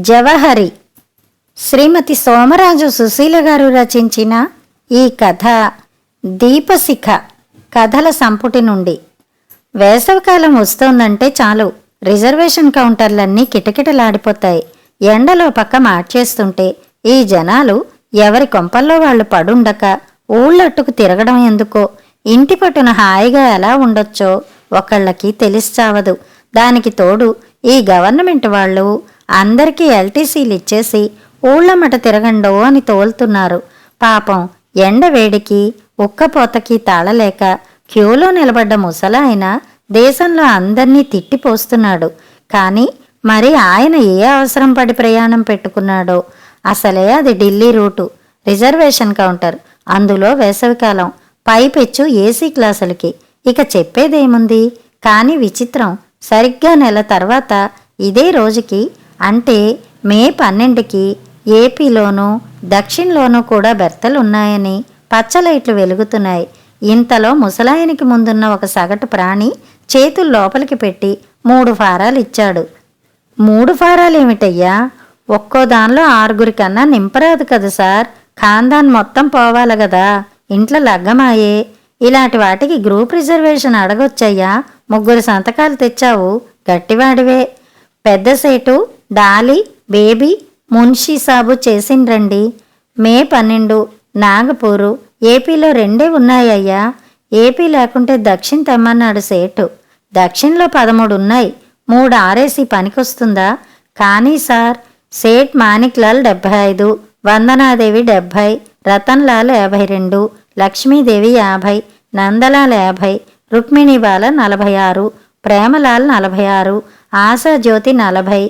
జవహరి శ్రీమతి సోమరాజు సుశీల గారు రచించిన ఈ కథ దీపశిఖ కథల సంపుటి నుండి. వేసవికాలం వస్తోందంటే చాలు రిజర్వేషన్ కౌంటర్లన్నీ కిటకిటలాడిపోతాయి. ఎండలో పక్క మార్చేస్తుంటే ఈ జనాలు ఎవరి కొంపల్లో వాళ్ళు పడుండక ఊళ్ళట్టుకు తిరగడం ఎందుకో, ఇంటి పట్టున హాయిగా ఎలా ఉండొచ్చో ఒకళ్ళకి తెలిసిచావదు. దానికి తోడు ఈ గవర్నమెంట్ వాళ్ళు అందరికీ ఎల్టీసీలు ఇచ్చేసి ఊళ్ళమ్మట తిరగండో అని తోలుతున్నారు. పాపం ఎండ వేడికి ఉక్కపోతకి తాళలేక క్యూలో నిలబడ్డ ముసలాయన దేశంలో అందర్నీ తిట్టిపోస్తున్నాడు. కానీ మరి ఆయన ఏ అవసరం పడి ప్రయాణం పెట్టుకున్నాడో. అసలే అది ఢిల్లీ రూటు, రిజర్వేషన్ కౌంటర్, అందులో వేసవికాలం, పైపెచ్చు ఏసీ క్లాసులకి. ఇక చెప్పేదేముంది. కానీ విచిత్రం, సరిగ్గా నెల తర్వాత ఇదే రోజుకి, అంటే మే 12కి ఏపీలోనూ దక్షిణలోనూ కూడా బెర్తలున్నాయని పచ్చలైట్లు వెలుగుతున్నాయి. ఇంతలో ముసలాయనికి ముందున్న ఒక సగటు ప్రాణి చేతులు లోపలికి పెట్టి 3 ఫారాలు ఇచ్చాడు. 3 ఫారాలేమిటయ్యా? ఒక్కో దానిలో 6 కన్నా నింపరాదు కదా సార్. ఖాందాన్ మొత్తం పోవాలి గదా, ఇంట్లో లగ్గమాయే. ఇలాంటి వాటికి గ్రూప్ రిజర్వేషన్ అడగొచ్చయ్యా. 3 సంతకాలు తెచ్చావు, గట్టివాడివే. పెద్ద సేటు, డాలి, బేబీ, మున్షీ సాబు చేసిండ్రండి. మే 12 నాగపూరు, ఏపీలో 2 ఉన్నాయ్యా. ఏపీ లేకుంటే దక్షిణ్ తెమ్మన్నాడు సేటు. దక్షిణ్లో 13 ఉన్నాయి, 3 ఆరేసి పనికొస్తుందా? కానీ సార్, సేట్ మాణిక్లాల్ 75, వందనాదేవి 70, రతన్లాల్ 52, లక్ష్మీదేవి 50, నందలాల్ 50, రుక్మిణీబాల 46, ప్రేమలాల్ 46, ఆశాజ్యోతి 40,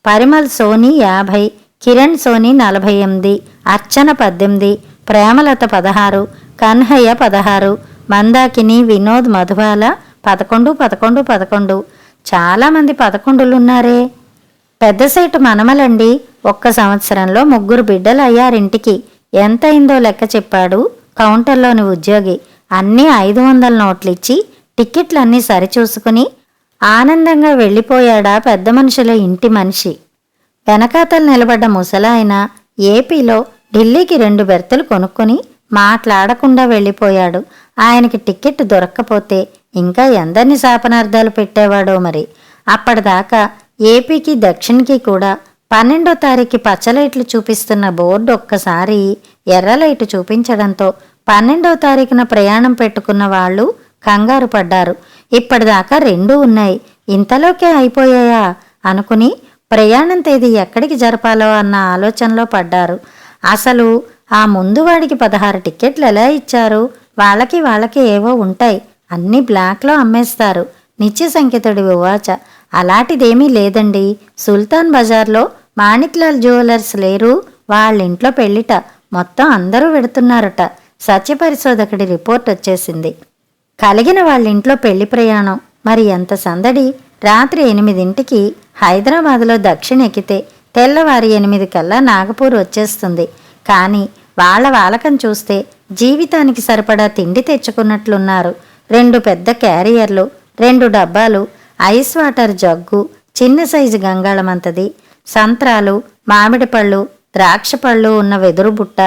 పరిమల్ సోనీ 50, కిరణ్ సోనీ 48, అర్చన 18, ప్రేమలత 16, కన్హయ్య 16, మందాకిని, వినోద్, మధుబాల 11, 11, 11. చాలామంది 11లున్నారే. పెద్ద సేటు మనమలండి. 1 సంవత్సరంలో 3 బిడ్డలు అయ్యారింటికి. ఎంతయిందో లెక్క చెప్పాడు కౌంటర్లోని ఉద్యోగి. అన్నీ 500 నోట్లిచ్చి టిక్కెట్లన్నీ సరిచూసుకుని ఆనందంగా వెళ్ళిపోయాడా పెద్ద మనుషుల ఇంటి మనిషి. వెనకాతలు నిలబడ్డ ముసలాయన ఏపీలో ఢిల్లీకి 2 బెర్తులు కొనుక్కొని మాట్లాడకుండా వెళ్ళిపోయాడు. ఆయనకి టిక్కెట్ దొరక్కపోతే ఇంకా ఎందరిని శాపనార్థాలు పెట్టేవాడో మరి. అప్పటిదాకా ఏపీకి దక్షిణ్కి కూడా 12వ తారీఖు పచ్చలైట్లు చూపిస్తున్న బోర్డు ఒక్కసారి ఎర్రలైటు చూపించడంతో 12వ తారీఖున ప్రయాణం పెట్టుకున్న వాళ్ళు కంగారు పడ్డారు. ఇప్పటిదాకా 2 ఉన్నాయి, ఇంతలోకే అయిపోయాయా అనుకుని ప్రయాణం తేదీ ఎక్కడికి జరపాలో అన్న ఆలోచనలో పడ్డారు. అసలు ఆ ముందు వాడికి 16 టిక్కెట్లు ఎలా ఇచ్చారు? వాళ్ళకి ఏవో ఉంటాయి, అన్నీ బ్లాక్లో అమ్మేస్తారు. నిత్య సంఖ్యతుడి ఉవాచ. అలాంటిదేమీ లేదండి. సుల్తాన్ బజార్లో మాణిక్లాల్ జ్యువెలర్స్ లేరు, వాళ్ళింట్లో పెళ్లిట, మొత్తం అందరూ వెడుతున్నారట. సత్యపరిశోధకుడి రిపోర్ట్ వచ్చేసింది. కలిగిన వాళ్ళింట్లో పెళ్లి ప్రయాణం మరి ఎంత సందడి. రాత్రి 8ంటికి హైదరాబాదులో దక్షిణ ఎక్కితే తెల్లవారి 8 కల్లా నాగపూర్ వచ్చేస్తుంది. కానీ వాళ్ళ వాలకం చూస్తే జీవితానికి సరిపడా తిండి తెచ్చుకున్నట్లున్నారు. 2 పెద్ద క్యారియర్లు, 2 డబ్బాలు, ఐస్ వాటర్ జగ్గు, చిన్న సైజు గంగాళమంతది, సంత్రాలు, మామిడి పళ్ళు, ద్రాక్ష పళ్ళు ఉన్న వెదురు బుట్ట,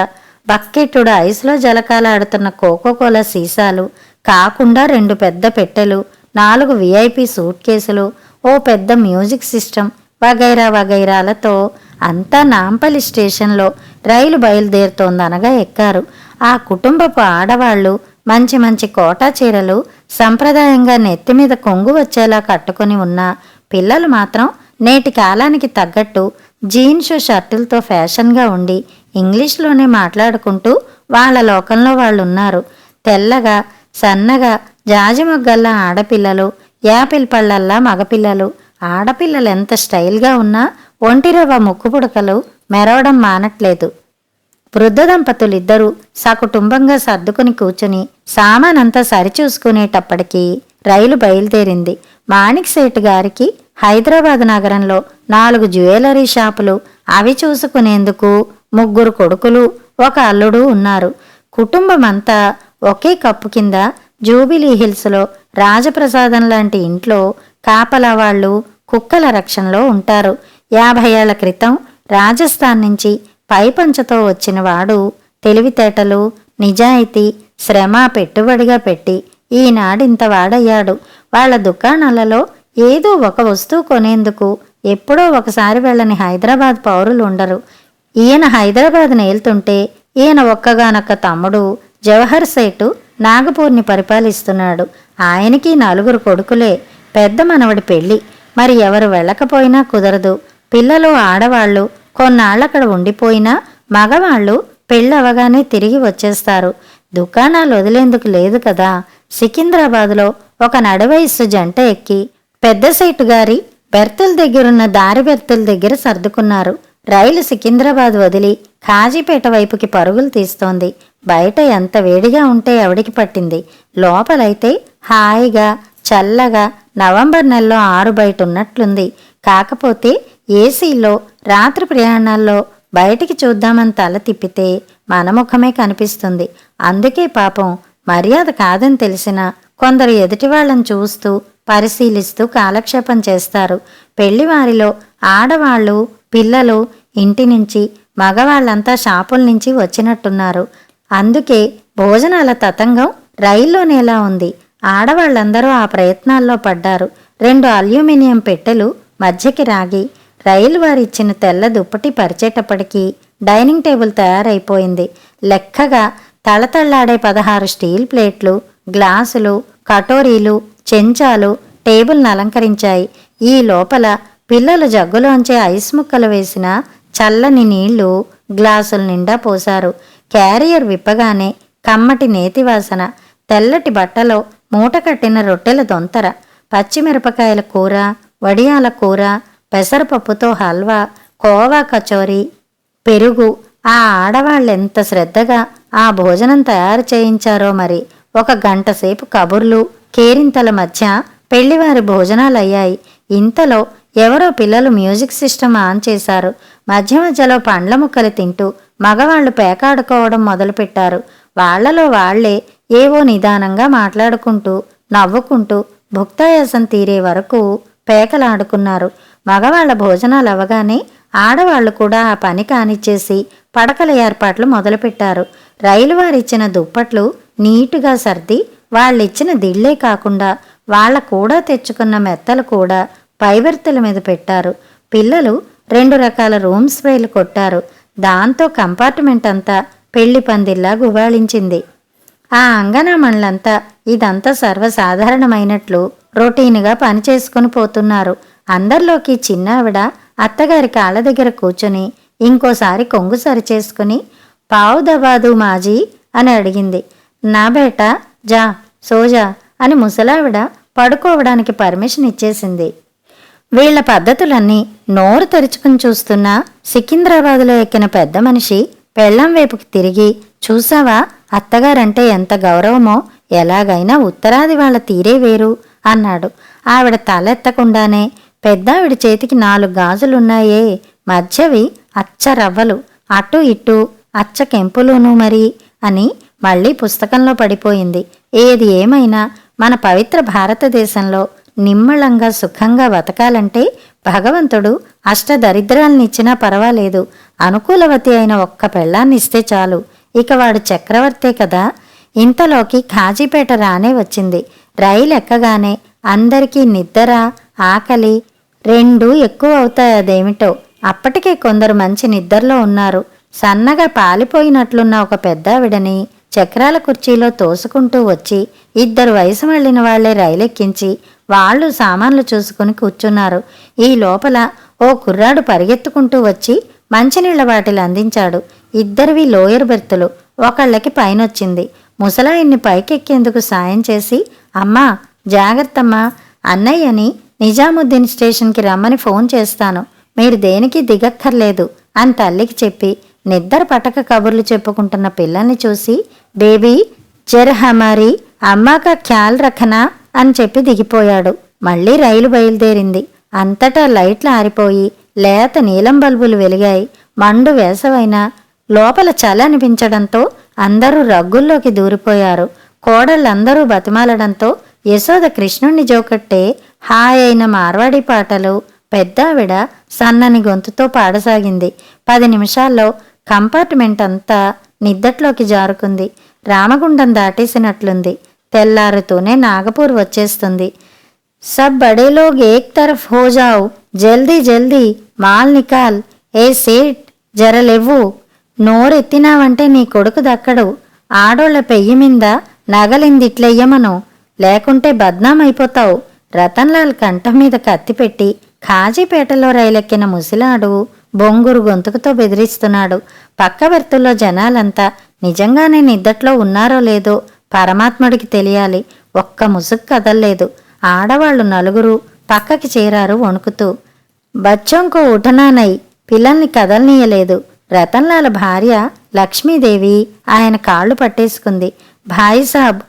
బక్కెట్టుడు ఐస్లో జలకాలాడుతున్న కోకోకోలా సీసాలు, కాకుండా 2 పెద్ద పెట్టెలు, 4 విఐపి సూట్ కేసులు, ఓ పెద్ద మ్యూజిక్ సిస్టమ్, వగైరా వగైరాలతో అంతా నాంపల్లి స్టేషన్లో రైలు బయలుదేరుతోందనగా ఎక్కారు. ఆ కుటుంబపు ఆడవాళ్లు మంచి మంచి కోటా చీరలు సంప్రదాయంగా నెత్తిమీద కొంగు వచ్చేలా కట్టుకుని ఉన్న పిల్లలు మాత్రం నేటి కాలానికి తగ్గట్టు జీన్స్ షర్టులతో ఫ్యాషన్గా ఉండి ఇంగ్లీష్లోనే మాట్లాడుకుంటూ వాళ్ళ లోకంలో వాళ్ళున్నారు. తెల్లగా సన్నగా జాజిమొగ్గల్లా ఆడపిల్లలు, యాపిల్ పళ్ళల్లా మగపిల్లలు. ఆడపిల్లలు ఎంత స్టైల్గా ఉన్నా ఒంటిరవ్వ ముక్కు పుడకలు మెరవడం మానట్లేదు. వృద్ధ దంపతులిద్దరూ సకుటుంబంగా సర్దుకుని కూర్చుని సామానంతా సరిచూసుకునేటప్పటికీ రైలు బయలుదేరింది. మాణిక్ సేటు గారికి హైదరాబాద్ నగరంలో 4 జ్యువెలరీ షాపులు, అవి చూసుకునేందుకు 3 కొడుకులు, 1 అల్లుడు ఉన్నారు. కుటుంబమంతా ఒకే కప్పు కింద జూబిలీ హిల్స్లో రాజప్రసాదం లాంటి ఇంట్లో కాపలా వాళ్ళు కుక్కల రక్షణలో ఉంటారు. 50 ఏళ్ల క్రితం రాజస్థాన్ నుంచి పైపంచతో వచ్చినవాడు తెలివితేటలు, నిజాయితీ, శ్రమ పెట్టుబడిగా పెట్టి ఈనాడింత వాడయ్యాడు. వాళ్ళ దుకాణాలలో ఏదో ఒక వస్తువు కొనేందుకు ఎప్పుడో ఒకసారి వెళ్ళని హైదరాబాద్ పౌరులు ఉండరు. ఈయన హైదరాబాద్ నేలుతుంటే ఈయన ఒక్కగానొక్క తమ్ముడు జవహర్ సేటు నాగపూర్ని పరిపాలిస్తున్నాడు. ఆయనకి 4 కొడుకులే. పెద్ద మనవడి పెళ్ళి. మరి ఎవరు వెళ్ళకపోయినా కుదరదు. పిల్లలు, ఆడవాళ్లు కొన్నాళ్ళక్కడ ఉండిపోయినా మగవాళ్ళు పెళ్ళవగానే తిరిగి వచ్చేస్తారు. దుకాణాలు వదిలేందుకు లేదు కదా. సికింద్రాబాదులో ఒక నడవయస్సు జంట ఎక్కి పెద్ద సేటు గారి బెర్తుల దగ్గరున్న దారి బెర్తుల దగ్గర సర్దుకున్నారు. రైలు సికింద్రాబాద్ వదిలి ఖాజీపేట వైపుకి పరుగులు తీస్తోంది. బయట ఎంత వేడిగా ఉంటే ఎవడికి పట్టింది. లోపలైతే హాయిగా చల్లగా నవంబర్ నెలలో 6 బయట ఉన్నట్లుంది. కాకపోతే ఏసీలో రాత్రి ప్రయాణాల్లో బయటికి చూద్దామని తల తిప్పితే మన ముఖమే కనిపిస్తుంది. అందుకే పాపం మర్యాద కాదని తెలిసినా కొందరు ఎదుటివాళ్లను చూస్తూ పరిశీలిస్తూ కాలక్షేపం చేస్తారు. పెళ్లివారిలో ఆడవాళ్లు, పిల్లలు ఇంటి నుంచి, మగవాళ్లంతా షాపుల నుంచి వచ్చినట్టున్నారు. అందుకే భోజనాల తతంగం రైల్లోనేలా ఉంది. ఆడవాళ్లందరూ ఆ ప్రయత్నాల్లో పడ్డారు. 2 అల్యూమినియం పెట్టెలు మధ్యకి రాగి, రైలు వారిచ్చిన తెల్ల దుప్పటి పరిచేటప్పటికీ డైనింగ్ టేబుల్ తయారైపోయింది. లెక్కగా తళతళ్లాడే 16 స్టీల్ ప్లేట్లు, గ్లాసులు, కటోరీలు, చెంచాలు టేబుల్ను అలంకరించాయి. ఈ లోపల పిల్లలు జగ్గులోంచే ఐస్ ముక్కలు వేసిన చల్లని నీళ్లు గ్లాసుల నిండా పోశారు. క్యారియర్ విప్పగానే కమ్మటి నేతివాసన. తెల్లటి బట్టలో మూట కట్టిన రొట్టెల దొంతర, పచ్చిమిరపకాయల కూర, వడియాల కూర, పెసరపప్పుతో హల్వా, కోవా కచోరీ, పెరుగు. ఆ ఆడవాళ్ళెంత శ్రద్ధగా ఆ భోజనం తయారు చేయించారో మరి. 1 గంట సేపు కబుర్లు, కేరింతల మధ్య పెళ్లివారి భోజనాలయ్యాయి. ఇంతలో ఎవరో పిల్లలు మ్యూజిక్ సిస్టమ్ ఆన్ చేశారు. మధ్య మధ్యలో పండ్ల ముక్కలు తింటూ మగవాళ్లు పేకాడుకోవడం మొదలుపెట్టారు. వాళ్లలో వాళ్లే ఏవో నిదానంగా మాట్లాడుకుంటూ నవ్వుకుంటూ భుక్తాయాసం తీరే వరకు పేకలాడుకున్నారు. మగవాళ్ల భోజనాలు అవగానే ఆడవాళ్లు కూడా ఆ పని కానిచ్చేసి పడకల ఏర్పాట్లు మొదలుపెట్టారు. రైలు వారిచ్చిన దుప్పట్లు నీటుగా సర్ది వాళ్ళిచ్చిన దిళ్లే కాకుండా వాళ్ళ కూడా తెచ్చుకున్న మెత్తలు కూడా పైవర్తుల మీద పెట్టారు. పిల్లలు 2 రకాల రూమ్ స్ప్రేలు కొట్టారు. దాంతో కంపార్ట్మెంట్ అంతా పెళ్లి పందిల్లా గుబాళించింది. ఆ అంగనామణులంతా ఇదంతా సర్వసాధారణమైనట్లు రొటీనుగా పనిచేసుకుని పోతున్నారు. అందరిలోకి చిన్నావిడ అత్తగారి కాళ్ళ దగ్గర కూర్చుని ఇంకోసారి కొంగు సరిచేసుకుని పావు దబాదు మాజీ అని అడిగింది. నా బేట జా సోజా అని ముసలావిడ పడుకోవడానికి పర్మిషన్ ఇచ్చేసింది. వీళ్ల పద్ధతులన్నీ నోరు తెరుచుకుని చూస్తున్న సికింద్రాబాదులో ఎక్కిన పెద్ద మనిషి పెళ్ళం వైపుకి తిరిగి, చూసావా అత్తగారంటే ఎంత గౌరవమో, ఎలాగైనా ఉత్తరాది వాళ్ల తీరే వేరు అన్నాడు. ఆవిడ తలెత్తకుండానే పెద్దావిడ చేతికి 4 గాజులున్నాయే, మధ్యవి అచ్చ రవ్వలు, అటు ఇటు అచ్చ కెంపులును మరి అని మళ్లీ పుస్తకంలో పడిపోయింది. ఏది ఏమైనా మన పవిత్ర భారతదేశంలో నిమ్మళంగా సుఖంగా బతకాలంటే భగవంతుడు అష్టదరిద్రాలనిచ్చినా పర్వాలేదు, అనుకూలవతి అయిన ఒక్క పెళ్ళాన్నిస్తే చాలు. ఇక వాడు చక్రవర్తే కదా. ఇంతలోకి ఖాజీపేట రానే వచ్చింది. రైలు ఎక్కగానే అందరికీ నిద్ర, ఆకలి 2 ఎక్కువ అవుతాయి. అదేమిటో అప్పటికే కొందరు మంచి నిద్రలో ఉన్నారు. సన్నగా పాలిపోయినట్లున్న ఒక పెద్దావిడని చక్రాల కుర్చీలో తోసుకుంటూ వచ్చి 2 వయసు మళ్ళిన వాళ్లే రైలెక్కించి వాళ్ళు సామాన్లు చూసుకుని కూర్చున్నారు. ఈ లోపల ఓ కుర్రాడు పరిగెత్తుకుంటూ వచ్చి మంచినీళ్ల బాటిల్ అందించాడు. 2 లోయర్ బెర్తులు, ఒకళ్ళకి పైనొచ్చింది. ముసలాయన్ని పైకెక్కేందుకు సాయం చేసి, అమ్మా జాగ్రత్తమ్మా, అన్నయ్యని నిజాముద్దీన్ స్టేషన్కి రమ్మని ఫోన్ చేస్తాను, మీరు దేనికి దిగక్కర్లేదు అని తల్లికి చెప్పి నిద్ర పటక కబుర్లు చెప్పుకుంటున్న పిల్లల్ని చూసి, బేబీ జర్ హమారీ అమ్మాక ఖ్యాల్ రఖనా అని చెప్పి దిగిపోయాడు. మళ్లీ రైలు బయలుదేరింది. అంతటా లైట్లు ఆరిపోయి లేత నీలం బల్బులు వెలిగాయి. మండు వేసవైనా లోపల చలి అనిపించడంతో అందరూ రగ్గుల్లోకి దూరిపోయారు. కోడళ్ళందరూ బతిమాలడంతో యశోద కృష్ణుణ్ణి జోకట్టే హాయైన మార్వాడి పాటలు, పెద్దావిడ సన్నని గొంతుతో పాడసాగింది. 10 నిమిషాల్లో కంపార్ట్మెంట్ అంతా నిద్దట్లోకి జారుకుంది. రామగుండం దాటేసినట్లుంది. తెల్లారుతూనే నాగపూర్ వచ్చేస్తుంది. సబ్ బడే లోగ్ ఏక్ తరఫ్ హో జావ్, జల్దీ జల్దీ మాల్ నికాల్, ఏ సేట్ జరలెవ్వు, నోరెత్తినావంటే నీ కొడుకు దక్కడు, ఆడోళ్ల పెయ్యి మీద నగలిందిట్లెయ్యమను, లేకుంటే బద్నామైపోతావు. రతన్లాల్ కంఠం మీద కత్తి పెట్టి ఖాజీపేటలో రైలెక్కిన ముసిలాడు బొంగురు గొంతుకుతో బెదిరిస్తున్నాడు. పక్క బెర్తుల్లో జనాలంతా నిజంగానే నిద్దట్లో ఉన్నారో లేదో పరమాత్ముడికి తెలియాలి. ఒక్క ముసుగు కదల్లేదు. ఆడవాళ్లు 4 పక్కకి చేరారు వణుకుతూ. బచ్చోంకో ఉఠనానై పిల్లల్ని కదల్నీయలేదు. రతన్లాల్ భార్య లక్ష్మీదేవి ఆయన కాళ్ళు పట్టేసుకుంది. భాయి సాబ్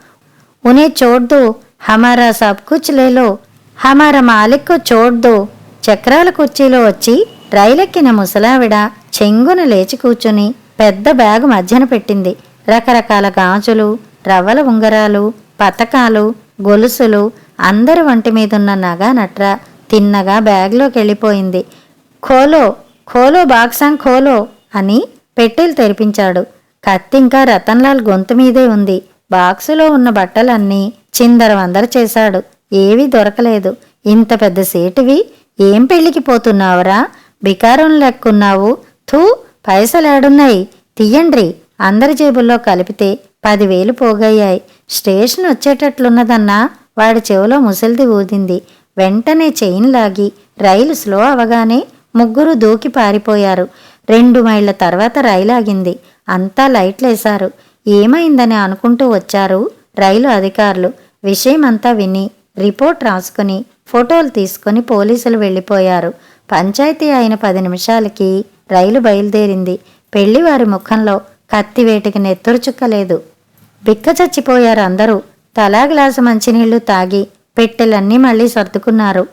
ఉనే చోడ్ దో, హమారా సబ్ కుచ్ లేలో, హమారా మాలిక్ కో చోడ్ దో. చక్రాల కుర్చీలో వచ్చి రైలెక్కిన ముసలావిడ చెంగున లేచి కూర్చుని పెద్ద బ్యాగు మధ్యన పెట్టింది. రకరకాల గాజులు, రవ్వల ఉంగరాలు, పతకాలు, గొలుసులు, అందరి వంటి మీదున్న నగా నట్ర తిన్నగా బ్యాగ్లోకి వెళ్ళిపోయింది. ఖోలో ఖోలో బాక్సాంగ్ ఖోలో అని పెట్టెలు తెరిపించాడు. కత్తింకా రతన్లాల్ గొంతు మీదే ఉంది. బాక్సులో ఉన్న బట్టలన్నీ చిందరవందర చేశాడు. ఏవీ దొరకలేదు. ఇంత పెద్ద సేటువి, ఏం పెళ్లికి పోతున్నావురా, బికారం లెక్కున్నావు, థూ, పైసలేడున్నాయి, తీయండ్రి. అందరి జేబుల్లో కలిపితే 10,000 పోగయ్యాయి. స్టేషన్ వచ్చేటట్లున్నదన్నా వాడి చెవిలో ముసలిది ఊదింది. వెంటనే చైన్ లాగి రైలు స్లో అవగానే 3 దూకి పారిపోయారు. 2 మైళ్ళ తర్వాత రైలాగింది. అంతా లైట్లేశారు. ఏమైందని అనుకుంటూ వచ్చారు రైలు అధికారులు. విషయమంతా విని రిపోర్ట్ రాసుకుని ఫోటోలు తీసుకుని పోలీసులు వెళ్ళిపోయారు. పంచాయతీ అయిన 10 నిమిషాలకి రైలు బయలుదేరింది. పెళ్లివారి ముఖంలో కత్తివేటికి నెత్తురు చుక్కలేదు. బిక్క చచ్చిపోయారు అందరూ. తలా గ్లాసు మంచినీళ్లు తాగి పెట్టెలన్నీ మళ్ళీ సర్దుకున్నారు.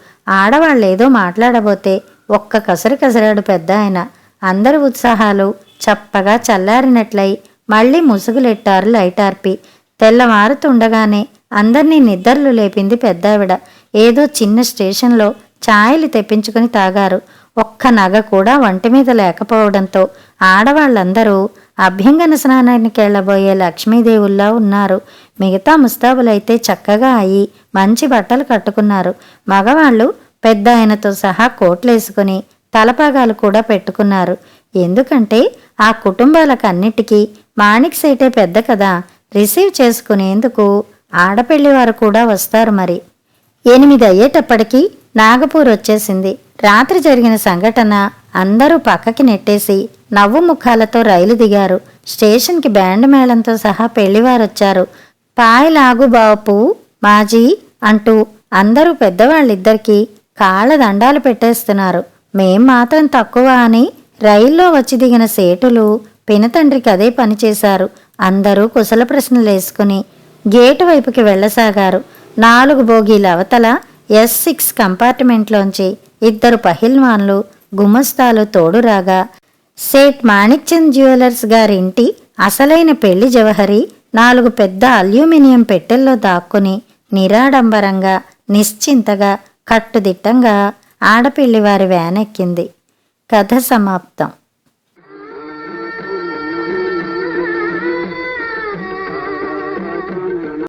ఆడవాళ్లేదో మాట్లాడబోతే ఒక్క కసరు కసరాడు పెద్ద ఆయన. అందరి ఉత్సాహాలు చప్పగా చల్లారినట్లయి మళ్లీ ముసుగులెట్టారు లైటార్పి. తెల్లవారుతుండగానే అందర్నీ నిద్రలు లేపింది పెద్దావిడ. ఏదో చిన్న స్టేషన్లో ఛాయలు తెప్పించుకుని తాగారు. ఒక్క నగ కూడా వంటి మీద లేకపోవడంతో ఆడవాళ్లందరూ అభ్యంగన స్నానానికెళ్లబోయే లక్ష్మీదేవుల్లా ఉన్నారు. మిగతా ముస్తాబులైతే చక్కగా అయి మంచి బట్టలు కట్టుకున్నారు. మగవాళ్లు పెద్ద ఆయనతో సహా కోట్లేసుకుని తలపాగాలు కూడా పెట్టుకున్నారు. ఎందుకంటే ఆ కుటుంబాలకన్నిటికీ మాణిక్ సేటే పెద్ద కదా, రిసీవ్ చేసుకునేందుకు ఆడపెళ్లివారు కూడా వస్తారు. మరి 8 అయ్యేటప్పటికీ నాగపూర్ వచ్చేసింది. రాత్రి జరిగిన సంఘటన అందరూ పక్కకి నెట్టేసి నవ్వు ముఖాలతో రైలు దిగారు. స్టేషన్కి బ్యాండ్ మేళంతో సహా పెళ్లివారొచ్చారు. పాయలాగు బాపు మాజీ అంటూ అందరూ పెద్దవాళ్ళిద్దరికీ కాళ్ళ దండాలు పెట్టేస్తున్నారు. మేం మాత్రం తక్కువ అని రైల్లో వచ్చి దిగిన సేటులు పినతండ్రికి అదే పనిచేశారు. అందరూ కుశల ప్రశ్నలేసుకుని గేటు వైపుకి వెళ్లసాగారు. 4 బోగీల అవతల S6 కంపార్ట్మెంట్లోంచి 2 పహిల్వాన్లు గుమస్తాలు తోడురాగా సేట్ మాణిక్చంద్ జ్యువెలర్స్ గారింటి అసలైన పెళ్లి జవహరి 4 పెద్ద అల్యూమినియం పెట్టెల్లో దాక్కుని నిరాడంబరంగా నిశ్చింతగా కట్టుదిట్టంగా ఆడపిల్లివారి వ్యానెక్కింది. కథ సమాప్తం.